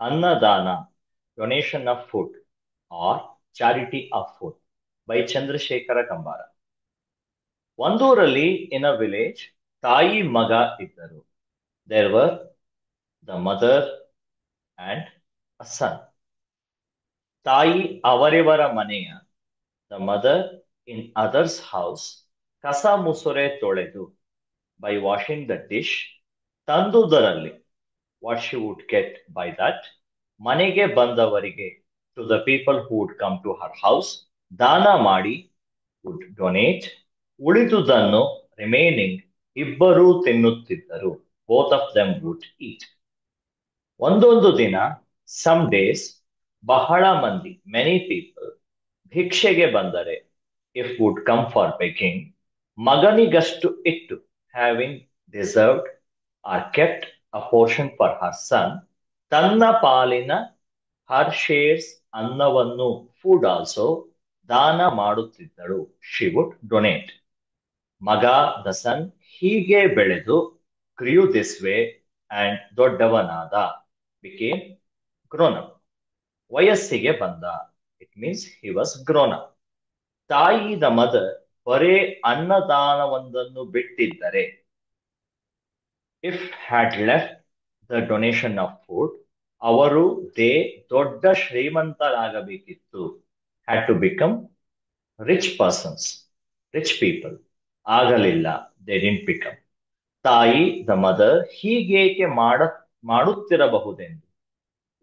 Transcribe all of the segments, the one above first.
Annadana, donation of food, or charity of food by Chandrasekhara Kambara. ಒಂದೂರಲ್ಲಿ in a village, ತಾಯಿ ಮಗ ಇದ್ದರು. There were the mother and a son. ತಾಯಿ ಅವರಿವರ ಮನೆಯ the mother in other's house ಕಸ ಮುಸುರೆ ತೊಳೆದು by washing the dish ತಂದುದರಲ್ಲಿ what she would get by that ಮನೆಗೆ ಬಂದವರಿಗೆ to the people who would come to her house ದಾನ ಮಾಡಿ would donate ಉಳಿದುದನ್ನು remaining ಇಬ್ಬರೂ ತಿನ್ನುತ್ತಿದ್ದರು both of them would eat. ಒಂದೊಂದು ದಿನ some days ಬಹಳ ಮಂದಿ many people ಭಿಕ್ಷೆಗೆ ಬಂದರೆ if would come for begging ಮಗನಿಗಷ್ಟು ಇಟ್ಟು having deserved or kept a portion for her son ತನ್ನ ಪಾಲಿನ her shares ಅನ್ನವನ್ನು food also ದಾನ ಮಾಡುತ್ತಿದ್ದಳು she would donate. ಮಗ the son ಹೀಗೆ ಬೆಳೆದು grew this way and ದೊಡ್ಡವನಾದ became grown up. ವಯಸ್ಸಿಗೆ ಬಂದ it means he was grown up. ತಾಯಿ ದ ಮದರ್ ಬರೇ ಅನ್ನದಾನವೊಂದನ್ನು ಬಿಟ್ಟಿದ್ದರೆ if had left the donation of food ಅವರು ದೊಡ್ಡ ಶ್ರೀಮಂತರಾಗಬೇಕಿತ್ತು had to become rich persons rich people ಆಗಲಿಲ್ಲ ದೇ ಡಿಂಟ್ ಬಿಕಮ್. ತಾಯಿ ದ ಮದರ್ ಹೀಗೇಕೆ ಮಾಡುತ್ತಿರಬಹುದೆಂದು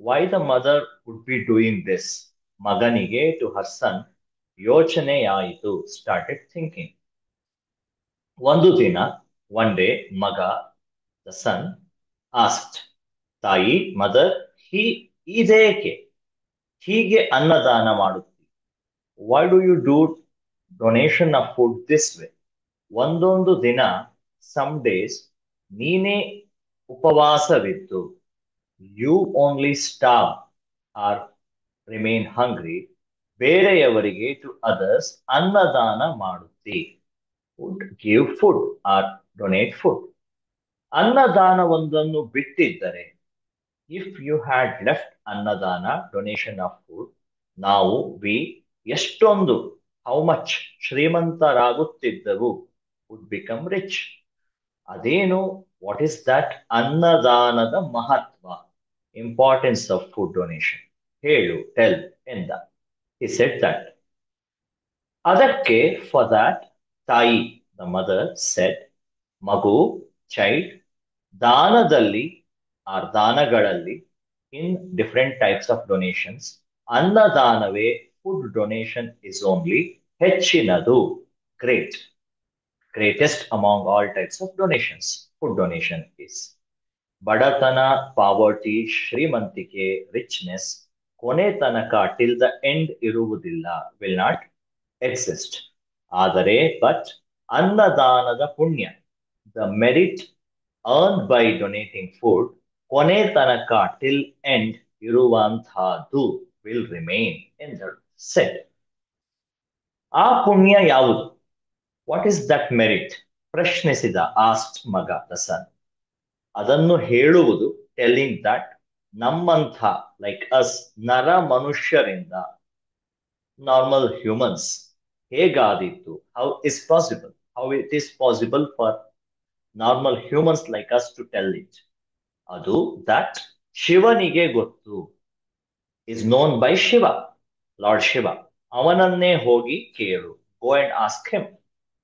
why the mother would be doing this ಮಗನಿಗೆ ಟು ಹರ್ ಸನ್ ಯೋಚನೆಯಾಯಿತು ಸ್ಟಾರ್ಟೆಡ್ ಥಿಂಕಿಂಗ್. ಒಂದು ದಿನ ಒನ್ ಡೇ ಮಗ ದ ಸನ್ ಆಸ್ಕ್ಡ್ ತಾಯಿ ಮದರ್ ಇದೇಕೆ ಹೀಗೆ ಅನ್ನದಾನ ಮಾಡುತ್ತಿ why do you do donation of food this way ಒಂದೊಂದು ದಿನ ಸಮ್ ಡೇಸ್ ನೀನೇ ಉಪವಾಸವಿದ್ದು you only starve or remain hungry ಬೇರೆಯವರಿಗೆ ಟು ಅದರ್ಸ್ ಅನ್ನದಾನ ಮಾಡುತ್ತಿ would give food or donate food. ಅನ್ನದಾನವೊಂದನ್ನು ಬಿಟ್ಟಿದ್ದರೆ ಇಫ್ ಯು ಹ್ಯಾಡ್ ಲೆಫ್ಟ್ ಅನ್ನದಾನ ಡೊನೇಷನ್ ಆಫ್ ಫುಡ್ ನಾವು ಎಷ್ಟೊಂದು ಹೌ ಮಚ್ ಶ್ರೀಮಂತರಾಗುತ್ತಿದ್ದೆವು ವುಡ್ ಬಿಕಮ್ ರಿಚ್. ಅದೇನು ವಾಟ್ ಈಸ್ ದಟ್ ಅನ್ನದಾನದ ಮಹತ್ವ ಇಂಪಾರ್ಟೆನ್ಸ್ ಆಫ್ ಫುಡ್ ಡೊನೇಷನ್ ಹೇಳು ಟೆಲ್ ಎಂದ. He said that. ಅದಕ್ಕೆ for that ತಾಯಿ the mother said ಮಗು ಚೈಲ್ಡ್ ದಾನದಲ್ಲಿ ಆರ್ ದಾನಗಳಲ್ಲಿ in different types of donations ಅನ್ನದಾನವೇ ಫುಡ್ ಡೊನೇಷನ್ ಇಸ್ ಓನ್ಲಿ ಹೆಚ್ಚಿನದು greatest among all types of donations food donation is. ಬಡತನ ಪಾವರ್ಟಿ ಶ್ರೀಮಂತಿಕೆ ರಿಚ್ನೆಸ್ ಕೊನೆ ತನಕ ಟಿಲ್ ದ ಎಂಡ್ ಇರುವುದಿಲ್ಲ ವಿಲ್ ನಾಟ್ ಎಕ್ಸಿಸ್ಟ್. ಆದರೆ ಬಟ್ ಅನ್ನದಾನದ ಪುಣ್ಯ the merit earn by donating food ಕೊನೆ ತನಕ ಟಿಲ್ ಎಂಡ್ ಇರುವಂತಹದ್ದು ವಿಲ್ ರಿಮೈನ್ ಎಂದರು ಸೆಟ್. ಆ ಪುಣ್ಯ ಯಾವುದು ವಾಟ್ ಈಸ್ ದಟ್ ಮೆರಿಟ್ ಪ್ರಶ್ನಿಸಿದ ಆಸ್ಟ್ ಮಗ ದ ಸನ್. ಅದನ್ನು ಹೇಳುವುದು ಟೆಲ್ಲಿಂಗ್ ದಟ್ ನಮ್ಮಂಥ ಲೈಕ್ ಅಸ್ ನರ ಮನುಷ್ಯರಿಂದ ನಾರ್ಮಲ್ ಹ್ಯೂಮನ್ಸ್ ಹೇಗಾದೀತು how it is possible for normal humans like us to tell it. ಅದು ದಟ್ ಶಿವನಿಗೆ ಗೊತ್ತು is known by Shiva Lord Shiva ಅವನನ್ನೇ ಹೋಗಿ ಕೇಳು ಗೋ ಅಂಡ್ ಆಸ್ಕ್ ಹಿಮ್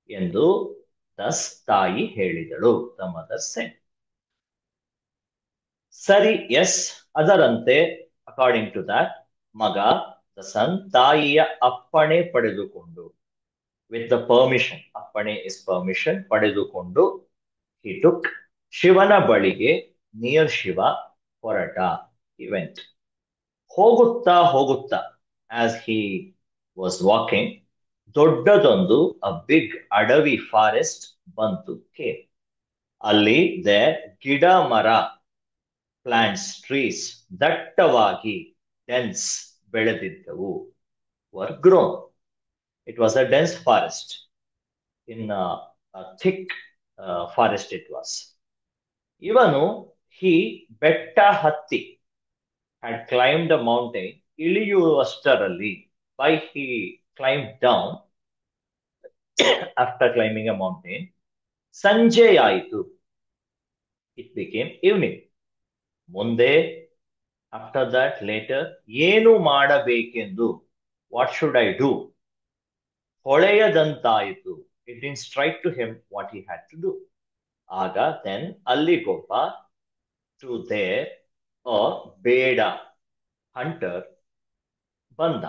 ಎಂದು ದಸ್ ತಾಯಿ ಹೇಳಿದಳು ದ ಮದರ್ ಸೆಡ್. ಸರಿ ಎಸ್ ಅದರಂತೆ ಅಕಾರ್ಡಿಂಗ್ ಟು ದಟ್ ಮಗ ದ ಸನ್ ತಾಯಿಯ ಅಪ್ಪಣೆ ಪಡೆದುಕೊಂಡು ವಿತ್ ದ ಪರ್ಮಿಷನ್ ಅಪ್ಪಣೆ ಇಸ್ ಪರ್ಮಿಷನ್ ಪಡೆದುಕೊಂಡು ಹಿ ಟುಕ್ ಶಿವನ ಬಳಿಗೆ ನಿಯರ್ ಶಿವ ಹೊರಟ ಇವೆಂಟ್. ಹೋಗುತ್ತಾ ಆಸ್ ಹಿ ವಾಸ್ ವಾಕಿಂಗ್ ದೊಡ್ಡದೊಂದು ಅ ಬಿಗ್ ಅಡವಿ ಫಾರೆಸ್ಟ್ ಬಂತು ಕೇರ್. ಅಲ್ಲಿ ಗಿಡ ಮರ ಪ್ಲಾಂಟ್ಸ್ ಟ್ರೀಸ್ ದಟ್ಟವಾಗಿ ಡೆನ್ಸ್ ಬೆಳೆದಿದ್ದವು were grown. It was a dense forest in thick forest it was. ಇವನು ಬೆಟ್ಟ ಹತ್ತಿ had climbed a mountain. ಇಳಿಯುವಷ್ಟರಲ್ಲಿ, by he climbed down, after climbing a mountain, ಸಂಜೆಯಾಯಿತು. It became evening. ಮುಂದೆ, after that, later, ಏನು ಮಾಡಬೇಕೆಂದು, what should I do? ಹೊಳೆಯದಂತಾಯಿತು. It didn't strike to him what he had to do. ಆಗ, then, ಅಲ್ಲಿಗೊಬ್ಬ, to there, a ಬೇಡ, hunter, ಬಂದ,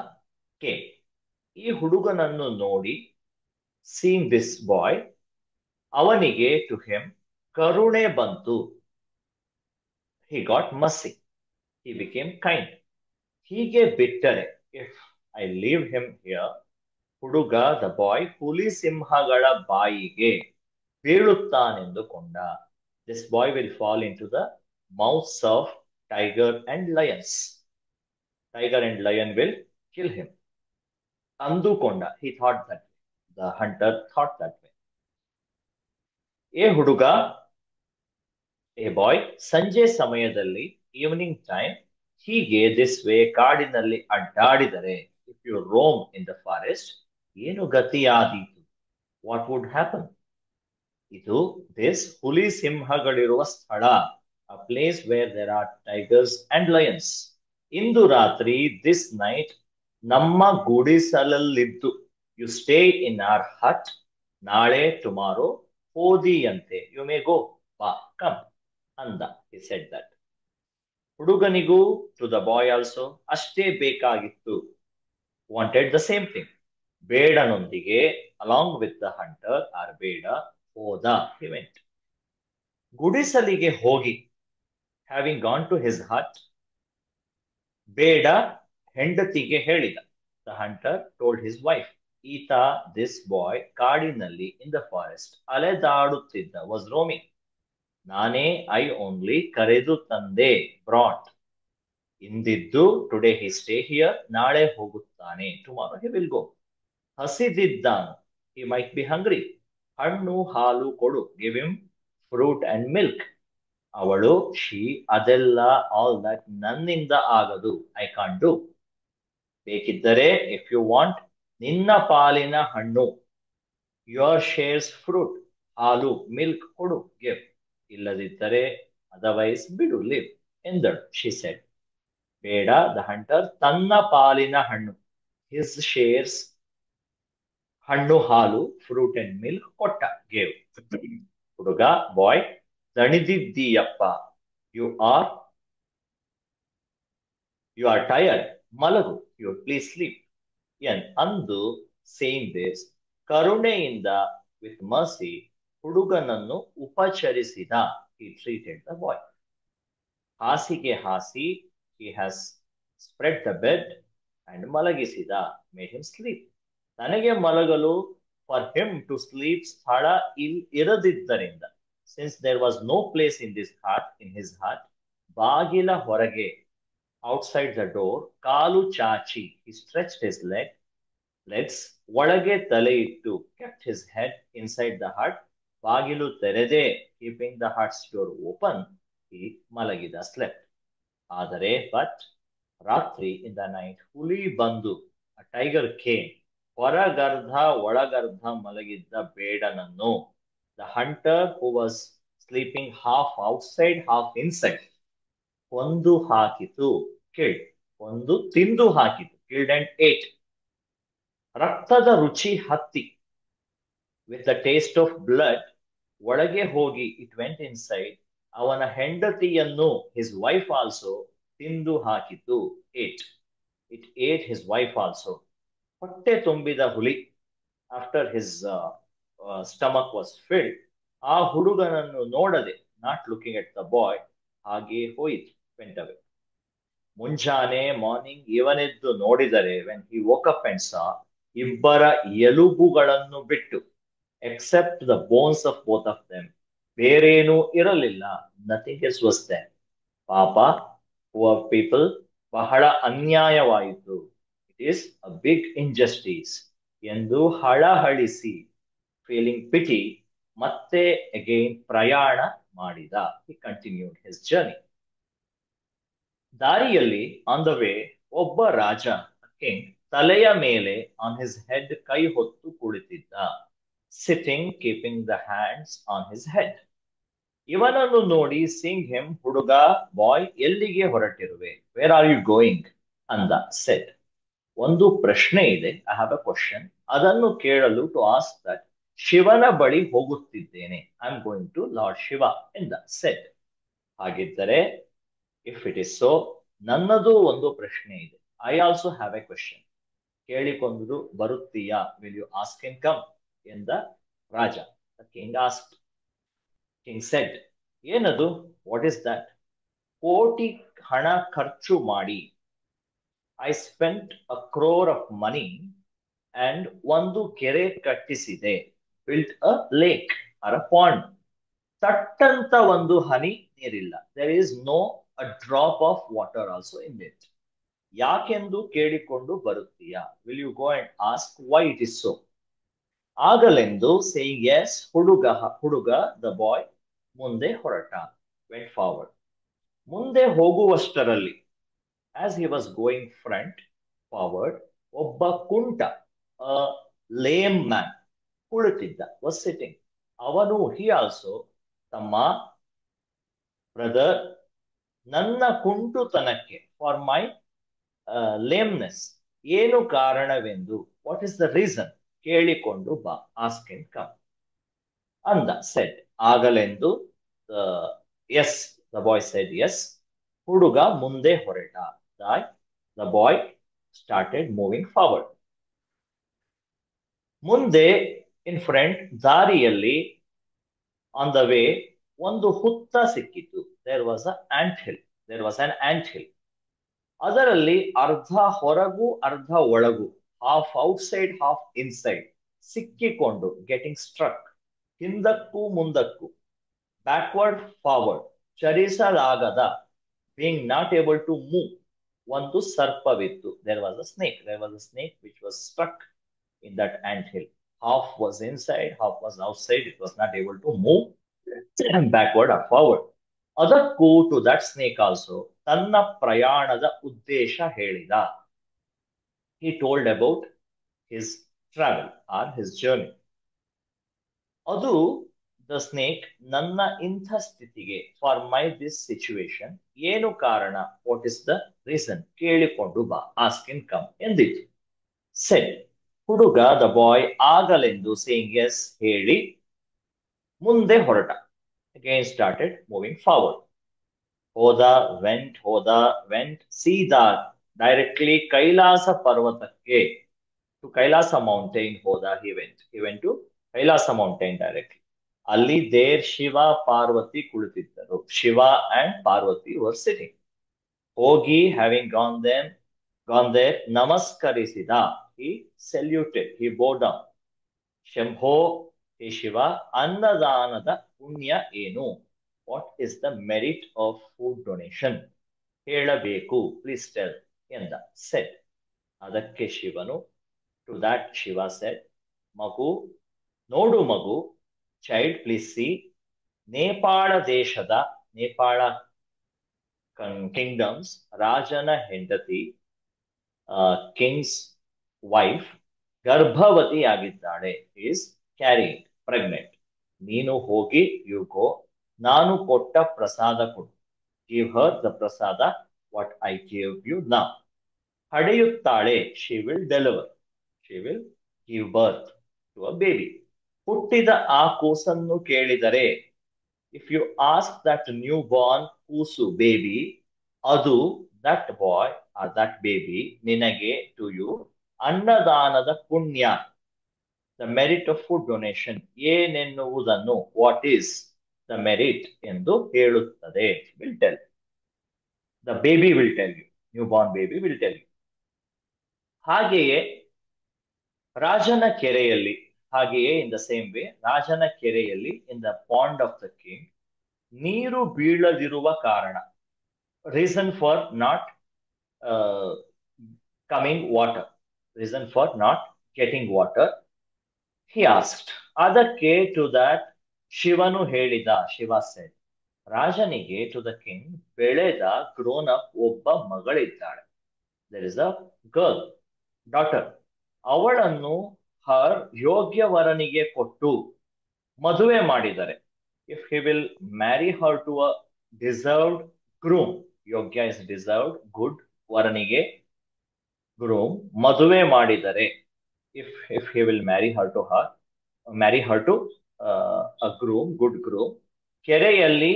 came. ಈ ಹುಡುಗನನ್ನು ನೋಡಿ, seeing this boy, ಅವನಿಗೆ, to him, ಕರುಣೆ ಬಂತು. He got mercy. He became kind. ಹೀಗೆ ಬಿಟ್ಟರೆ, if I leave him here, ಹುಡುಗ, the boy, ಹುಲಿ ಸಿಂಹಗಳ ಬಾಯಿಗೆ ಬೀಳುತ್ತಾನೆಂದುಕೊಂಡ. This boy will fall into the mouths of tiger and lions. Tiger and lion will kill him. ಅಂದುಕೊಂಡ. He thought that way. The hunter thought that way. ಏ ಹುಡುಗ, a boy, ಸಂಜೆ ಸಮಯದಲ್ಲಿ, evening time, ಹೀಗೆ this way ಕಾಡಿನಲ್ಲಿ ಅಡ್ಡಾಡಿದರೆ, if you roam in the forest, ಏನು ಗತಿಯಾದೀತು? What would happen? ಇದು, this, ಹುಲಿ ಸಿಂಹಗಳಿರುವ ಸ್ಥಳ, a place where there are tigers and lions. ಇಂದು ರಾತ್ರಿ, this night, ನಮ್ಮ ಗುಡಿಸಲಲ್ಲಿದ್ದು, you stay in our hut, ನಾಳೆ, tomorrow, ಹೋದಿಯಂತೆ, you may go, ಬಾ, come, ಅಂದ. He said that. ಹುಡುಗನಿಗೂ, to the boy also, ಅಷ್ಟೇ ಬೇಕಾಗಿತ್ತು. Wanted the same thing. ಬೇಡನೊಂದಿಗೆ, along with the hunter, or ಬೇಡ, ಹೋದ, he went. ಗುಡಿಸಲಿಗೆ ಹೋಗಿ, having gone to his hut, ಬೇಡ ಹೆಂಡತಿಗೆ ಹೇಳಿದ. The hunter told his wife, ಈತ, this boy, ಕಾಡಿನಲ್ಲಿ, in the forest, ಅಲೆದಾಡುತ್ತಿದ್ದ, was roaming. ನಾನೇ, I only, ಕರೆದು ತಂದೆ, brought. ಇಂದಿದ್ದು, today he stay here, ನಾಳೆ ಹೋಗುತ್ತಾನೆ, tomorrow he will go. ಹಸಿದಿದ್ದಾನು, he might be hungry. ಹಣ್ಣು ಹಾಲು ಕೊಡು, give him fruit and milk. ಅವಳು, she, ಅದೆಲ್ಲ, all that, ನನ್ನಿಂದ ಆಗದು, I can't do. ಬೇಕಿದ್ದರೆ, if you want, ನಿನ್ನ ಪಾಲಿನ ಹಣ್ಣು, your shares fruit, ಹಾಲು, milk ಕೊಡು, give. ಇಲ್ಲದಿದ್ದರೆ, otherwise, ಬಿಡು, live, ಎಂದಳು, she said. ಬೇಡ, the hunter, ತನ್ನ ಪಾಲಿನ ಹಣ್ಣು, his shares, ಹಣ್ಣು ಹಾಲು, fruit and milk ಕೊಟ್ಟ, gave. ಹುಡುಗ, boy, ದಣಿದಿದ್ದೀಯಪ್ಪ, you are tired, ಮಲಗು, you please sleep. ಅಂದು, saying this, ಕರುಣೆಯಿಂದ, with mercy, ಹುಡುಗನನ್ನು ಉಪಚರಿಸಿದ, he treated the boy. ಹಾಸಿಗೆ ಹಾಸಿ, he has spread the bed, and ಮಲಗಿಸಿದ, made him sleep. ತನಗೆ ಮಲಗಲು, for him to sleep, ಸ್ಥಳ ಇರದಿದ್ದರಿಂದ, since there was no place in his heart, ಬಾಗಿಲ ಹೊರಗೆ, outside the door, ಕಾಲು ಚಾಚಿ, he stretched his legs, ಒಳಗೆ ತಲೆ ಇಟ್ಟು, kept his head inside the hut, ಬಾಗಿಲು ತೆರೆದೇ, keeping the hut's door open, he ಮಲಗಿದ, slept. ಆದರೆ, but, ರಾತ್ರಿ, in the night, ಹುಲಿ ಬಂದು, a tiger came, ಹೊರಗರ್ಧ ಒಳಗರ್ಧ ಮಲಗಿದ್ದ ಬೇಡನನ್ನು, the hunter who was sleeping half outside, half inside, ಕೊಂದು ಹಾಕಿತು, killed, ಕೊಂದು ತಿಂದು ಹಾಕಿತು, killed and ate. ರಕ್ತದ ರುಚಿ ಹತ್ತಿ, with the taste of blood, ಒಳಗೆ ಹೋಗಿ, it went inside, ಅವನ ಹೆಂಡತಿಯನ್ನು, his wife also, ತಿಂದು ಹಾಕಿತು, ate. It ate his wife also. ಹೊಟ್ಟೆ ತುಂಬಿದ ಹುಲಿ, after his stomach was filled, ಆ ಹುಡುಗನನ್ನು ನೋಡದೆ, not looking at the boy, ಹಾಗೆ ಹೋಯಿತು, went away. ಮುಂಜಾನೆ, ಮಾರ್ನಿಂಗ್, ಇವನೆದ್ದು ನೋಡಿದರೆ, when he woke up and saw, ಇಬ್ಬರ ಎಲುಬುಗಳನ್ನು ಬಿಟ್ಟು, except the bones of both of them, ಬೇರೇನೂ ಇರಲಿಲ್ಲ, nothing else was there. ಪಾಪ, poor people, ಬಹಳ ಅನ್ಯಾಯವಾಯಿತು, it is a big injustice, ಎಂದು ಹಳಹಳಿಸಿ, feeling pity, ಮತ್ತೆ again ಪ್ರಯಾಣ ಮಾಡಿದ, he continued his journey. ದಾರಿಯಲ್ಲಿ ಆನ್ ದ ವೇ ಒಬ್ಬ ರಾಜ ಕಿಂಗ್ ತಲೆಯ ಮೇಲೆ ಆನ್ ಹಿಸ್ ಹೆಡ್ ಕೈ ಹೊತ್ತು ಕುಳಿತಿದ್ದ. Sitting keeping the hands on his head. ಇವನನ್ನು ನೋಡಿ ಸಿಂಗ್ ಹಿಮ್, ಹುಡುಗ ಬಾಯ್ ಎಲ್ಲಿಗೆ ಹೊರಟಿರುವೆ, ವೇರ್ ಆರ್ ಯು ಗೋಯಿಂಗ್ ಅಂದ. ಸೆಟ್, ಒಂದು ಪ್ರಶ್ನೆ ಇದೆ, ಐ ಹ್ಯಾವ್ ಅ ಕ್ವಶನ್, ಅದನ್ನು ಕೇಳಲು, ಟು ಆಸ್ಕ್ ದಟ್, ಶಿವನ ಬಳಿ ಹೋಗುತ್ತಿದ್ದೇನೆ, I am going to lord Shiva ಎಂದ. ಸೆಟ್, ಹಾಗಿದ್ದರೆ ಇಫ್ ಇಟ್ ಇಸ್ ಸೋ, ನನ್ನದು ಒಂದು ಪ್ರಶ್ನೆ ಇದೆ, I also have a question, ಕೇಳಿಕೊಂಡು ಬರುತ್ತೀಯಾ, will you ask in come ಎಂದ ರಾಜ. King ask. ಕಿಂಗ್ ಸೆಡ್, ಏನದು, ವಾಟ್ ಇಸ್ ದಟ್? ಕೋಟಿ ಹಣ ಖರ್ಚು ಮಾಡಿ, I spent a crore of money and ಒಂದು ಕೆರೆ ಕಟ್ಟಿಸಿದೆ, built a lake or a pond. ತಟ್ಟಂತ ಒಂದು ಹನಿ ನೀರಿಲ್ಲ, there is no a drop of water also in it. ಯಾಕೆಂದು ಕೇಳಿಕೊಂಡು ಬರುತ್ತೀಯಾ, will you go and ask why it is so. ಆಗಲೆಂದು ಸೇಯಿಂಗ್ ಎಸ್, ಹುಡುಗ ದ ಬಾಯ್ ಮುಂದೆ ಹೊರಟ, ವೆಂಟ್ ಫಾರ್ವರ್ಡ್. ಮುಂದೆ ಹೋಗುವಷ್ಟರಲ್ಲಿ, as he was going front forward, ಒಬ್ಬ ಕುಂಟ, ಲೇಮ್ ಮ್ಯಾನ್, ಕುಳಿತಿದ್ದ, ವಾಸ್ ಸಿಟ್ಟಿಂಗ್. ಅವನು, ಹಿ ಆಲ್ಸೋ, ತಮ್ಮ, ಬ್ರದರ್, ನನ್ನ ಕುಂಟುತನಕ್ಕೆ, ಫಾರ್ ಮೈ ಲೇಮ್ನೆಸ್, ಏನು ಕಾರಣವೆಂದು, ವಾಟ್ ಇಸ್ ದ ರೀಸನ್, ಕೇಳಿಕೊಂಡು ಬಾ, ಆಸ್ಕ್ ಅಂಡ್ ಕಮ್ ಅಂದ. ಸೆಟ್, ಆಗಲೆಂದು, yes, the boy said yes, ಹುಡುಗ ಮುಂದೆ ಹೊರಟ. The boy started moving forward. ಮುಂದೆ, ಇನ್ ಫ್ರಂಟ್, ದಾರಿಯಲ್ಲಿ, ಆನ್ ದ ವೇ, ಒಂದು ಹುತ್ತ ಸಿಕ್ಕಿತು. There was ant hill, there was an ant hill. ಅದರಲ್ಲಿ ಅರ್ಧ ಹೊರಗು ಅರ್ಧ ಒಳಗು, ಹಾಫ್ ಔಟ್ಸೈಡ್ ಹಾಫ್ ಇನ್ಸೈಡ್, ಸಿಕ್ಕಿಕೊಂಡು, ಗೆಟಿಂಗ್ ಸ್ಟ್ರಕ್, ಹಿಂದಕ್ಕೂ ಮುಂದಕ್ಕೂ, ಬ್ಯಾಕ್ವರ್ಡ್ ಫಾರ್ವರ್ಡ್, ಚಲಿಸಲಾಗದ, being not able to move, ಒಂದು ಸರ್ಪವಿತ್ತು. There was a snake, there was a snake which was struck in that ant hill. Half was inside, half was outside. It was not able to move backward or forward. ಅದಕ್ಕೂ, to that snake also, ತನ್ನ ಪ್ರಯಾಣದ ಉದ್ದೇಶ ಹೇಳಿದ. He told about his travel or his journey. ಅದು, the snake, ನನ್ನ ಇಂಥ ಸ್ಥಿತಿಗೆ, for my this situation, ಏನು ಕಾರಣ, ವಾಟ್ ಇಸ್ ದ ರೀಸನ್, ಕೇಳಿಕೊಂಡು ಬಾ, ಆಸ್ಕ್ ಇನ್ ಕಮ್ ಎಂದಿತು. ಸೆಟ್, ಹುಡುಗ ದ ಬಾಯ್ ಆಗಲೆಂದು ಸೇಯಿಂಗ್ ಎಸ್ ಹೇಳಿ ಮುಂದೆ ಹೊರಟ. Again started moving forward. ಹೋದ, ವೆಂಟ್, ಸೀದಾ, ಡೈರೆಕ್ಟ್ಲಿ ಕೈಲಾಸ ಪರ್ವತಕ್ಕೆ, ಟು ಕೈಲಾಸ ಮೌಂಟೈನ್ ಹೋದ. He went to Kailasa mountain directly. ಅಲ್ಲಿ ದೇರ್ ಶಿವ ಪಾರ್ವತಿ ಕುಳಿತಿದ್ದರು. Shiva and Parvati were sitting. ಹೋಗಿ, ಹ್ಯಾವಿಂಗ್ gone there, ನಮಸ್ಕರಿಸಿದ. He saluted, he bowed down. Shambho, ಹೇ ಶಿವ, ಅನ್ನದಾನದ ಪುಣ್ಯ ಏನು, what is the merit of food donation, ಹೇಳಬೇಕು, ಪ್ಲೀಸ್ ಟೆಲ್ ಎಂದ. ಸೆಟ್, ಅದಕ್ಕೆ ಶಿವನು, ಟು ದಟ್ ಶಿವ ಸೆಟ್, ಮಗು, ನೋಡು ಮಗು, ಚೈಲ್ಡ್ ಪ್ಲೀಸ್ ಸಿ, ನೇಪಾಳ ದೇಶದ, ನೇಪಾಳ ಕಿಂಗ್ಡಮ್ಸ್, ರಾಜನ ಹೆಂಡತಿ, ಕಿಂಗ್ಸ್ ವೈಫ್, ಗರ್ಭವತಿಯಾಗಿದ್ದಾಳೆ, ಈಸ್ ಕ್ಯಾರಿಂಗ್, ಪ್ರೆಗ್ನೆಂಟ್. ನೀನು ಹೋಗಿ, ಯು ಗೋ, ನಾನು ಕೊಟ್ಟ ಪ್ರಸಾದ ಕೊಡು, give her the prasada, what I give you ನಾ. ಹಡೆಯುತ್ತಾಳೆ, she will deliver, she will give birth to a baby. ಹುಟ್ಟಿದ ಆ ಕೂಸನ್ನು ಕೇಳಿದರೆ, if you ask that new born ಕೂಸು, ಬೇಬಿ, ಅದು, that boy or that baby, ನಿನಗೆ, ಟು ಯು, ಅನ್ನದಾನದ ಪುಣ್ಯ, the merit of food donation, ಏನೆನ್ನುವುದನ್ನು, ವಾಟ್ ಈಸ್ ದ ಮೆರಿಟ್ ಎಂದು ಹೇಳುತ್ತದೆ. Will tell, the baby will tell you, new born baby will tell you. ಹಾಗೆಯೇ ರಾಜನ ಕೆರೆಯಲ್ಲಿ, ಹಾಗೆಯೇ ಇನ್ ದ ಸೇಮ್ ವೇ, ರಾಜನ ಕೆರೆಯಲ್ಲಿ, in the pond of the king, ನೀರು ಬೀಳದಿರುವ ಕಾರಣ, reason for not coming water, reason for not getting water, he asked. ಅದಕ್ಕೆ, ಟು ದಟ್ ಶಿವನು ಹೇಳಿದ, ಶಿವ ಸೆಡ್, ರಾಜನಿಗೆ ಟು ದ ಕಿಂಗ್ ಬೆಳೆದ ಗ್ರೋನ್ ಅಪ್ ಒಬ್ಬ ಮಗಳಿದ್ದಾಳೆ. There is a girl daughter. ಅವಳನ್ನು ಹರ್ ಯೋಗ್ಯ ವರನಿಗೆ ಕೊಟ್ಟು ಮದುವೆ ಮಾಡಿದರೆ, if he will marry her to a deserved groom, ಯೋಗ್ಯ ಇಸ್ ಡಿಸರ್ವ್ಡ್, ಗುಡ್ ವರನಿಗೆ ಗ್ರೂಮ್ ಮದುವೆ ಮಾಡಿದರೆ, if he will marry her to a groom, good groom, ಕೆರೆಯಲ್ಲಿ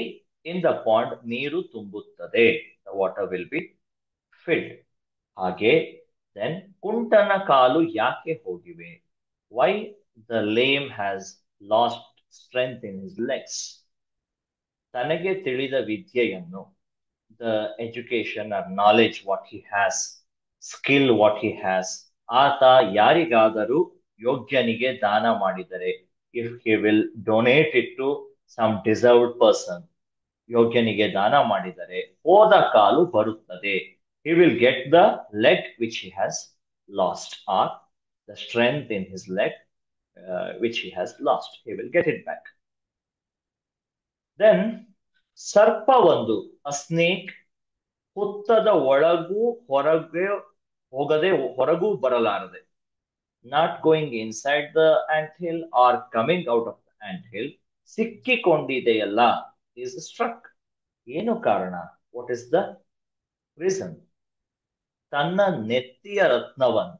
in the pond ನೀರು ತುಂಬುತ್ತದೆ, the water will be filled. ಹಾಗೆ then ಕುಂಟನ ಕಾಲು ಯಾಕೆ ಹೋಗಿವೆ, why the lame has lost strength in his legs. ತನಗೆ ತಿಳಿದ ವಿದ್ಯೆಯನ್ನು, the education or knowledge what he has, skill what he has, ಆತ ಯಾರಿಗಾದರೂ ಯೋಗ್ಯನಿಗೆ ದಾನ ಮಾಡಿದರೆ, if he will donate it to some deserved person, ಯೋಗ್ಯನಿಗೆ ದಾನ ಮಾಡಿದರೆ ಹೋದ ಕಾಲು ಬರುತ್ತದೆ, he will get the leg which he has lost, or the strength in his leg which he has lost, he will get it back. Then ಸರ್ಪ ಒಂದು, a snake, ಹುತ್ತದ ಒಳಗೂ ಹೊರಗೆ ಹೋಗದೆ ಹೊರಗೂ ಬರಲಾರದೆ, not going inside the ant hill or coming out of the ant hill, ಸಿಕ್ಕಿಕೊಂಡಿದೆಯಲ್ಲ, is struck. ಏನು ಕಾರಣ, ವಾಟ್ ಇಸ್ ದ ರೀಸನ್? ತನ್ನ ನೆತ್ತಿಯ ರತ್ನವನ್ನು,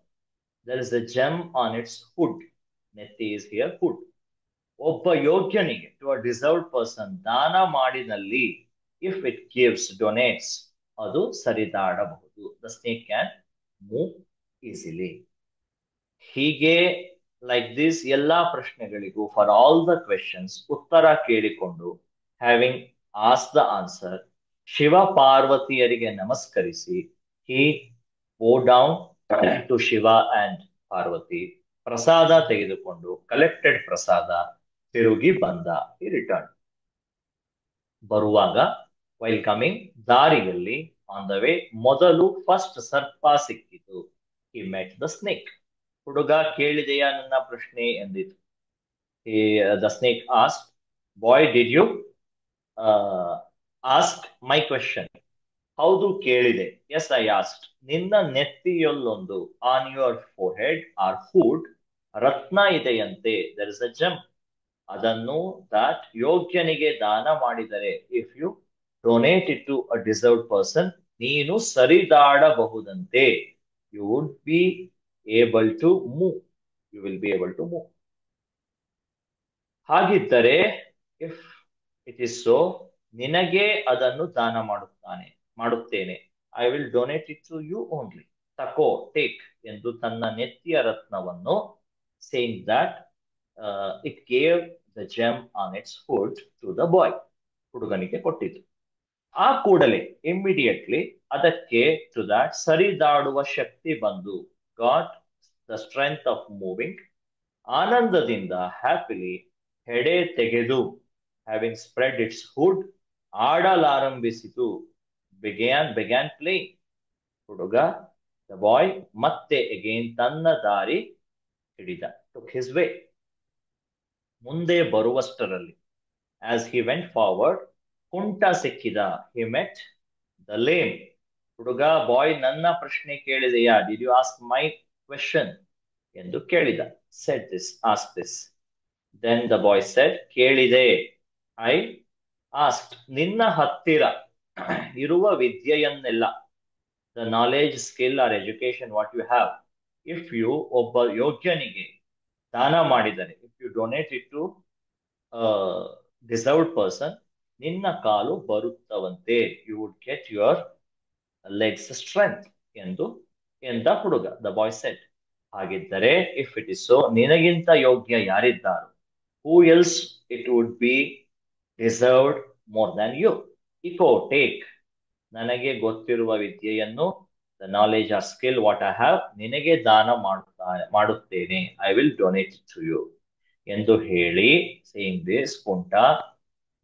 there is a gem on its hood, ನೆತ್ತಿ is here hood, ಒಬ್ಬ ಯೋಗ್ಯನಿಗೆ ಟು ಅ ಡಿಸರ್ವ್ಡ್ ಪರ್ಸನ್ ದಾನ ಮಾಡಿದಲ್ಲಿ, ಇಫ್ ಇಟ್ ಗಿವ್ಸ್ ಡೊನೇಟ್ಸ್, ಅದು ಸರಿದಾಡಬಹುದು, the snake can move easily. ಹೀಗೆ ಲೈಕ್ ದಿಸ್ ಎಲ್ಲಾ ಪ್ರಶ್ನೆಗಳಿಗೂ ಫಾರ್ ಆಲ್ ದ ಕ್ವೆಶನ್ಸ್ ಉತ್ತರ ಕೇಳಿಕೊಂಡು, ಹ್ಯಾವಿಂಗ್ ಆಸ್ ದ ಆನ್ಸರ್, ಶಿವ ಪಾರ್ವತಿಯರಿಗೆ ನಮಸ್ಕರಿಸಿ, he go down to Shiva and Parvati, prasada ತೆಗೆದುಕೊಂಡು, ಕಲೆಕ್ಟೆಡ್ ಪ್ರಸಾದ, ತಿರುಗಿ ಬಂದ, ಹಿ ರಿಟರ್ನ್. ಬರುವಾಗ ವೈಲ್ ಕಮಿಂಗ್, ದಾರಿಯಲ್ಲಿ ಆನ್ ದ ವೇ, ಮೊದಲು ಫಸ್ಟ್ ಸರ್ಪ ಸಿಕ್ಕಿತು, ಹಿ ಮೆಟ್ ದ ಸ್ನೇಕ್. ಹುಡುಗ ಕೇಳಿದೆಯಾ ನನ್ನ ಪ್ರಶ್ನೆ ಎಂದಿತು. The snake ask, boy did you ask my question? ಹೌದು ಕೇಳಿದೆ, ಎಸ್ ಐ ಆಸ್ಕ್ಡ್. ನಿನ್ನ ನೆತ್ತಿಯಲ್ಲೊಂದು, on your forehead or hood, ರತ್ನ ಇದೆಯಂತೆ, ದರ್ ಇಸ್ ಅ ಜಮ್, ಅದನ್ನು ದಟ್ ಯೋಗ್ಯನಿಗೆ ದಾನ ಮಾಡಿದರೆ, if you donate it to a deserved person, ನೀನು ಸರಿದಾಡಬಹುದಂತೆ, you would be able to move, you will be able to move. ಹಾಗಿದ್ದರೆ ಇಫ್ ಇಟ್ ಇಸ್ ಸೋ, ನಿನಗೆ ಅದನ್ನು ದಾನ ಮಾಡುತ್ತೇನೆ, I will donate it to you only, ತಕೋ, take ಎಂದು ತನ್ನ ನೆತ್ತಿಯ ರತ್ನವನ್ನು, saying that it gave the gem on its hood to the boy, ಹುಡುಗನಿಗೆ ಕೊಟ್ಟಿತು. ಆ ಕೂಡಲೇ ಇಮ್ಮಿಡಿಯೇಟ್ಲಿ ಅದಕ್ಕೆ ಟು ದಟ್ ಸರಿದಾಡುವ ಶಕ್ತಿ ಬಂದು, got the strength of moving, ಆನಂದದಿಂದ ಹ್ಯಾಪಿಲಿ ಹೆಡೆ ತೆಗೆದು, ಹ್ಯಾವಿಂಗ್ ಸ್ಪ್ರೆಡ್ ಇಟ್ಸ್ ಹುಡ್, ಆಡಲಾರಂಭಿಸಿತು, began playing, ಹುಡುಗ, ದ ಬಾಯ್, ಮತ್ತೆ ಅಗೇನ್ ತನ್ನ ದಾರಿ ಹಿಡಿದ, took his way. ಮುಂದೆ ಬರುವಷ್ಟರಲ್ಲಿ, as he went forward, ಕುಂಟ ಸಿಕ್ಕಿದ, he met the lame. ಹುಡುಗ, ಬಾಯ್ ನನ್ನ ಪ್ರಶ್ನೆ ಕೇಳಿದೆಯಾ, did you ask my question ಎಂದು ಕೇಳಿದ, said this, ask this. Then the boy said, ಕೇಳಿದೆ, I asked, ನಿನ್ನ ಹತ್ತಿರ ಇರುವ ವಿದ್ಯೆಯನ್ನೆಲ್ಲ, the knowledge, skill or education what you have, if you ಒಬ್ಬ ಯೋಗ್ಯನಿಗೆ ದಾನ ಮಾಡಿದರೆ, if you donate it to a deserved person, ನಿನ್ನ ಕಾಲು ಬರುತ್ತವಂತೆ, you would get your legs strength ಎಂದು ಎಂದ ಹುಡುಗ, the boy said. ಹಾಗಿದ್ದರೆ ಇಫ್ ಇಟ್ ಇಸ್ ಸೋ, ನಿನಗಿಂತ ಯೋಗ್ಯ ಯಾರಿದ್ದಾರೋ, who else it would be deserved more than you, ಇಕೋ, ಟೇಕ್, ನನಗೆ ಗೊತ್ತಿರುವ ವಿದ್ಯೆಯನ್ನು, the knowledge or skill what I have, ನಿನಗೆ ದಾನ ಮಾಡುತ್ತೇನೆ, I will donate to you ಎಂದು ಹೇಳಿ, ಸೇಯಿಂಗ್ ದಿಸ್, ಕುಂಟ,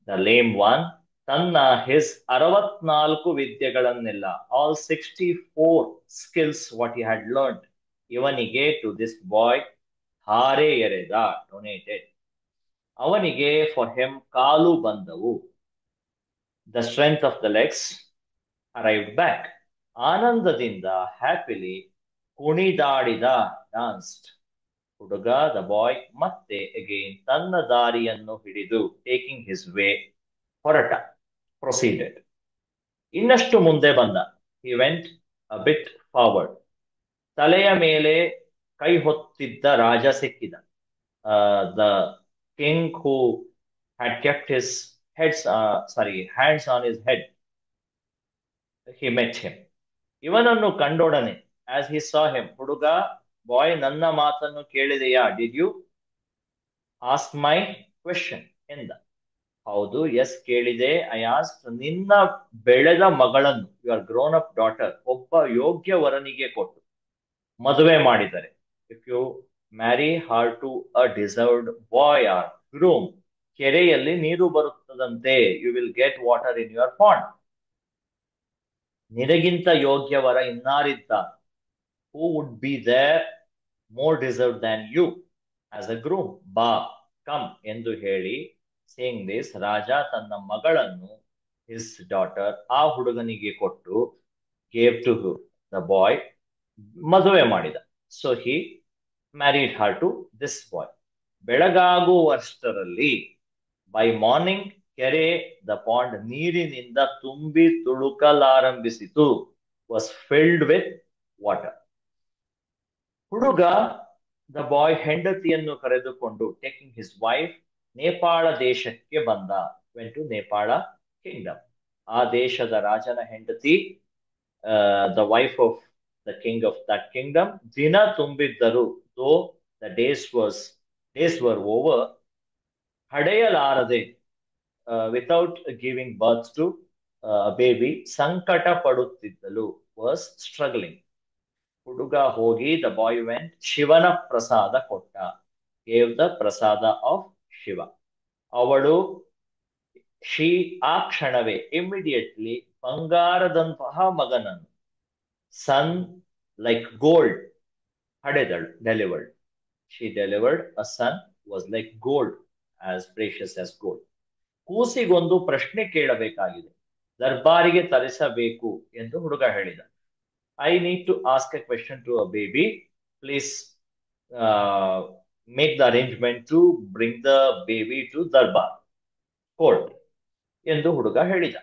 ದ ಲೇಮ್ ಒನ್, ತನ್ನ ಹಿಸ್ 64 ವಿದ್ಯೆಗಳನ್ನೆಲ್ಲ, all 64 skills what he had learned, ಇವನಿಗೆ ಟು ದಿಸ್ ಬಾಯ್ ಹಾರೆ ಎರೆದ, ಡೊನೇಟೆಡ್. ಅವನಿಗೆ ಫಾರ್ ಹೆಮ್ ಕಾಲು ಬಂದವು, The strength of the legs arrived back. ಆನಂದದಿಂದ ಹ್ಯಾಪಿಲಿ ಕುಣಿದಾಡಿದ ಡಾನ್ಸ್ಡ್. ಹುಡುಗ ದ ಬಾಯ್ ಮತ್ತೆ ಅಗೇನ್ ತನ್ನ ದಾರಿಯನ್ನು ಹಿಡಿದು ಟೇಕಿಂಗ್ ಹಿಸ್ ವೇ ಹೊರಟ. ಪ್ರೊಸೀಡೆಡ್. ಇನ್ನಷ್ಟು ಮುಂದೆ ಬಂದ. He went a bit forward. ತಲೆಯ ಮೇಲೆ ಕೈ ಹೊತ್ತಿದ್ದ ರಾಜ ಸಿಕ್ಕಿದ. The king who had kept his hands on his head. He met him. ಇವನನ್ನು ಕಂಡೊಡನೆ ಆಸ್ ಹಿ ಸಾ ಹಿಮ್, ಹುಡುಗ ಬಾಯ್ ನನ್ನ ಮಾತನ್ನು ಕೇಳಿದೆಯಾ, did you ask my question ಎಂದ. ಹೌದು, ಎಸ್ ಕೇಳಿದೆ. ಐ ಆಸ್ಕ್, ನಿನ್ನ ಬೆಳೆದ ಮಗಳನ್ನು, ಯುವರ್ ಗ್ರೋನ್ ಅಪ್ ಡಾಟರ್, ಒಬ್ಬ ಯೋಗ್ಯ ವರನಿಗೆ ಕೊಟ್ಟು ಮದುವೆ ಮಾಡಿದರೆ, if you marry her to a deserved boy or groom, ಕೆರೆಯಲ್ಲಿ ನೀರು ಬರುತ್ತದಂತೆ, you will get water in your pond. ನಿನಗಿಂತ ಯೋಗ್ಯವರ ಇನ್ನಾರಿದ್ದಾರೆ? Who would be there more deserve than you as a groom? ಬಾ, ಕಮ್ ಎಂದು ಹೇಳಿ, ಸೇಯಿಂಗ್ ದಿಸ್, ರಾಜ ತನ್ನ ಮಗಳನ್ನು, ಹಿಸ್ ಡಾಟರ್, ಆ ಹುಡುಗನಿಗೆ ಕೊಟ್ಟು, ಗೇವ್ ಟು ದ ಬಾಯ್, ಮದುವೆ ಮಾಡಿದ. So he married her to this boy. ಬೆಳಗಾಗುವಷ್ಟರಲ್ಲಿ, ಬೈ ಮಾರ್ನಿಂಗ್, ಕೆರೆ, ದ ಪಾಂಡ್, ನೀರಿನಿಂದ ತುಂಬಿ ತುಳುಕಲಾರಂಭಿಸಿತು. Was filled with water. ಹುಡುಗ ದ ಬಾಯ್ ಹೆಂಡತಿಯನ್ನು ಕರೆದುಕೊಂಡು, ಟೇಕಿಂಗ್ ಹಿಸ್ ವೈಫ್, ನೇಪಾಳ ದೇಶಕ್ಕೆ ಬಂದ. Went to Nepal kingdom. ಆ ದೇಶದ ರಾಜನ ಹೆಂಡತಿ, the wife of the king of that kingdom. ದಿನ ತುಂಬಿದ್ದರು, though the days were over, ಹಡೆಯಲಾರದೆ, without giving birth to baby, ಸಂಕಟ ಪಡುತ್ತಿದ್ದಲು, ವಾಸ್ ಸ್ಟ್ರಗ್ಲಿಂಗ್. ಹುಡುಗ ಹೋಗಿ, ದ ಬಾಯ್ ವೆಂಟ್, ಶಿವನ ಪ್ರಸಾದ ಕೊಟ್ಟ, gave the prasada of Shiva. ಅವಳು, ಶಿ, ಆ ಕ್ಷಣವೇ, ಇಮಿಡಿಯೇಟ್ಲಿ, ಬಂಗಾರದಂತಹ ಮಗನನ್ನು, ಸನ್ ಲೈಕ್ ಗೋಲ್ಡ್, ಹಡೆದಳು, delivered. She delivered a son, was like gold, as precious as gold. ಕೂಸಿಗೊಂದು ಪ್ರಶ್ನೆ ಕೇಳಬೇಕಾಗಿದೆ, ದರ್ಬಾರಿಗೆ ತರಿಸಬೇಕು ಎಂದು ಹುಡುಗ ಹೇಳಿದ. I need to ask a question to a baby, please make the arrangement to bring the baby to durbar court ಎಂದು ಹುಡುಗ ಹೇಳಿದ.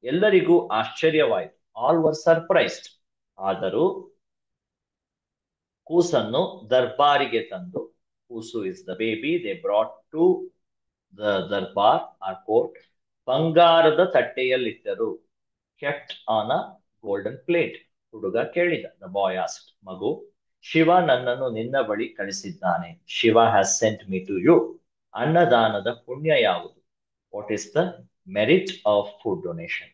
ಎಲ್ಲರಿಗೂ ಆಶ್ಚರ್ಯವಾಯಿತು. All var surprised. ಆದರೂ ಕೂಸನ್ನು ದರ್ಬಾರಿಗೆ ತಂದು, ಕೂಸು is the baby, they brought to the durbar or court, ಬಂಗಾರದ ತಟ್ಟೆಯಲ್ಲಿಟ್ಟರು, kept on a golden plate. ಹುಡುಗ ಕೇಳಿದ, ದ ಬಾಯ್ ಆಸ್ಕ್ಡ್, ಮಗು, ಶಿವ ನನ್ನನ್ನು ನಿನ್ನ ಬಳಿ ಕಳಿಸಿದ್ದಾನೆ. Shiva has sent me to you. ಅನ್ನದಾನದ ಪುಣ್ಯ ಯಾವುದು? What is the merit of food donation?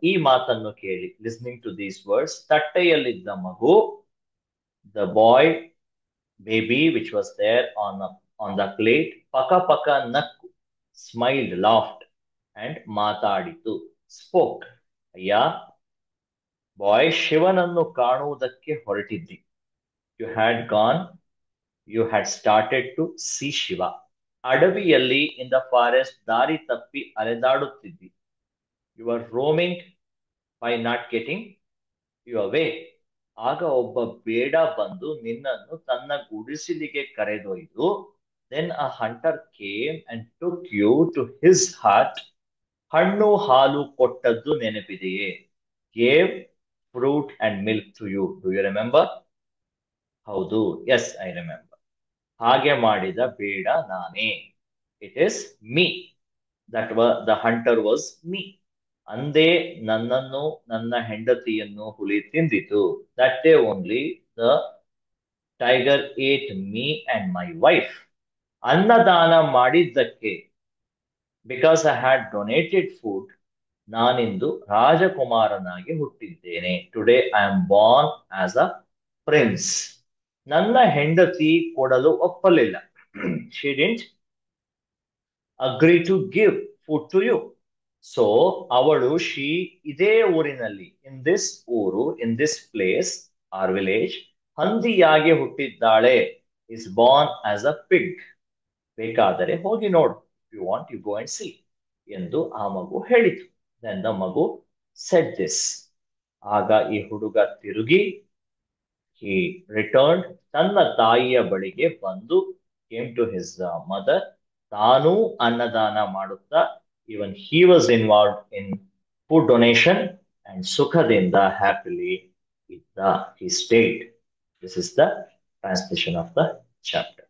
ಈ ಮಾತನ್ನು ಕೇಳಿ, ಲಿಸ್ನಿಂಗ್ ಟು ದೀಸ್ ವರ್ಡ್ಸ್, ತಟ್ಟೆಯಲ್ಲಿದ್ದ ಮಗು, the boy baby which was there on the plate, ಪಕ ಪಕ ನಕ್ಕು, ಸ್ಮೈಲ್ಡ್, ಲಾಫ್ಟ್, ಅಂಡ್ ಮಾತಾಡಿತು, ಸ್ಪೋಕ್. ಅಯ್ಯ ಬಾಯ್, ಶಿವನನ್ನು ಕಾಣುವುದಕ್ಕೆ ಹೊರಟಿದ್ದಿ. You had started to see Shiva. ಅಡವಿಯಲ್ಲಿ, ಇನ್ ದ ಫಾರೆಸ್ಟ್, ದಾರಿ ತಪ್ಪಿ ಅಲೆದಾಡುತ್ತಿದ್ದಿ. You are roaming by not getting your way. ಆಗ ಒಬ್ಬ ಬೇಡ ಬಂದು ನಿನ್ನನ್ನು ತನ್ನ ಗುಡಿಸಿಲಿಗೆ ಕರೆದೊಯ್ದು, then a hunter came and took you to his heart. ಹಣ್ಣು ಹಾಲು ಕೊಟ್ಟದ್ದು ನೆನಪಿದೆಯೇ? Gave fruit and milk to you. Do you remember? ಹೌದು, ಎಸ್, ಐ ರಿಮೆಂಬರ್. ಹಾಗೆ ಮಾಡಿದ ಬೇಡ ನಾನೇ. It is me. The hunter was me. ಅಂದೇ ನನ್ನನ್ನು, ನನ್ನ ಹೆಂಡತಿಯನ್ನು ಹುಲಿ ತಿಂದಿತು. That day only the tiger ate me and my wife. ಅನ್ನದಾನ ಮಾಡಿದ್ದಕ್ಕೆ, because I had donated food, ನಾನಿಂದು ರಾಜಕುಮಾರನಾಗಿ ಹುಟ್ಟಿದ್ದೇನೆ. Today I am born as a prince. ನನ್ನ ಹೆಂಡತಿ ಕೊಡಲು ಒಪ್ಪಲಿಲ್ಲ. She didn't agree to give food to you. So ಅವಳು, ಇದೇ ಊರಿನಲ್ಲಿ, ಇನ್ ದಿಸ್ ಊರು, in this place or village, ಹಂದಿಯಾಗಿ ಹುಟ್ಟಿದ್ದಾಳೆ. Is born as a pig. ಬೇಕಾದರೆ ಹೋಗಿ ನೋಡು. You want, you go and see. ಎಂದು ಆ ಮಗು ಹೇಳಿತು. Then the ಮಗು said this. ಆಗ ಈ ಹುಡುಗ ತಿರುಗಿ he returned ತನ್ನ ತಾಯಿಯ ಬಳಿಗೆ ಬಂದು came to his mother. ತಾನೂ ಅನ್ನದಾನ ಮಾಡುತ್ತಾ even he was involved in food donation and ಸುಖದಿಂದ happily ಇದ್ದ. He stayed. This is the translation of the chapter.